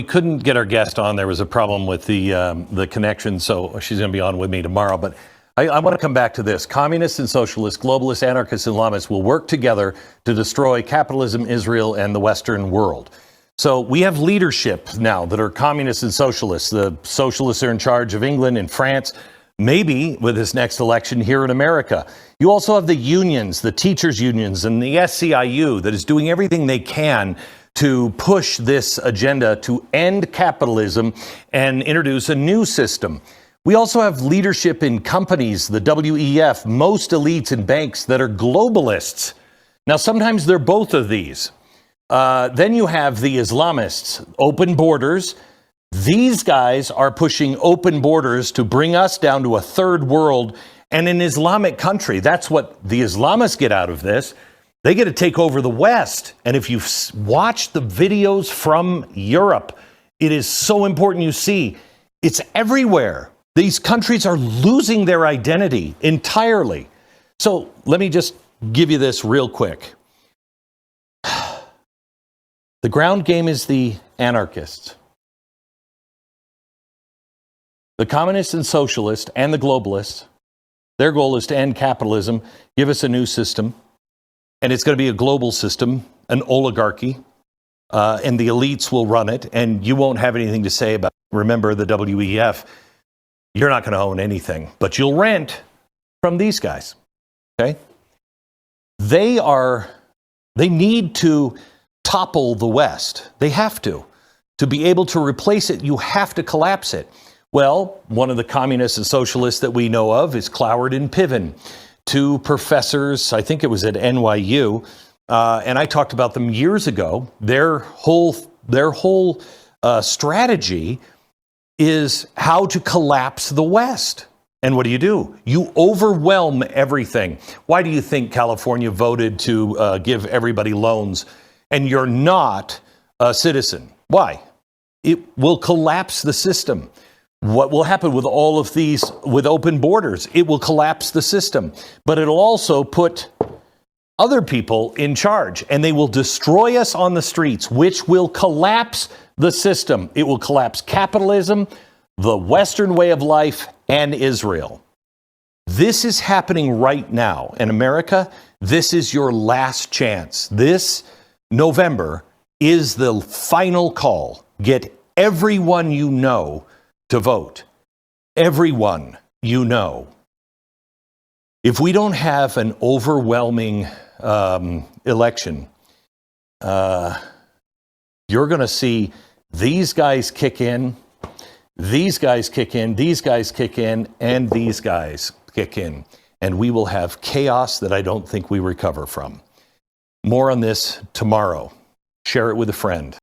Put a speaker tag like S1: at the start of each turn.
S1: couldn't get our guest on. There was a problem with the connection, so she's going to be on with me tomorrow. But I want to come back to this. Communists and socialists, globalists, anarchists, and Islamists will work together to destroy capitalism, Israel, and the Western world. So we have leadership now that are communists and socialists. The socialists are in charge of England and France, maybe with this next election here in America. You also have the unions, the teachers' unions, and the SCIU that is doing everything they can to push this agenda to end capitalism and introduce a new system. We also have leadership in companies, the WEF, most elites and banks that are globalists. Now, sometimes they're both of these. Then you have the Islamists, open borders. These guys are pushing open borders to bring us down to a third world and an Islamic country. That's what the Islamists get out of this. They get to take over the West. And if you've watched the videos from Europe, it is so important you see it's everywhere. These countries are losing their identity entirely. So let me just give you this real quick. The ground game is the anarchists. The communists and socialists and the globalists, their goal is to end capitalism, give us a new system, and it's going to be a global system, an oligarchy, and the elites will run it, and you won't have anything to say about it. Remember the WEF, you're not going to own anything, but you'll rent from these guys, okay? They need to topple the West. They have to. To be able to replace it, you have to collapse it. Well, one of the communists and socialists that we know of is Cloward and Piven, two professors, I think it was at NYU, and I talked about them years ago. Their whole strategy is how to collapse the West. And what do? You overwhelm everything. Why do you think California voted to give everybody loans and you're not a citizen? Why? It will collapse the system. What will happen with all of these, with open borders? It will collapse the system, but it'll also put other people in charge, and they will destroy us on the streets, which will collapse the system. It will collapse capitalism, the Western way of life, and Israel. This is happening right now. In America, this is your last chance. This November is the final call. Get everyone you know to vote. Everyone you know. If we don't have an overwhelming election, you're going to see these guys kick in, these guys kick in, these guys kick in, and these guys kick in. And we will have chaos that I don't think we recover from. More on this tomorrow. Share it with a friend.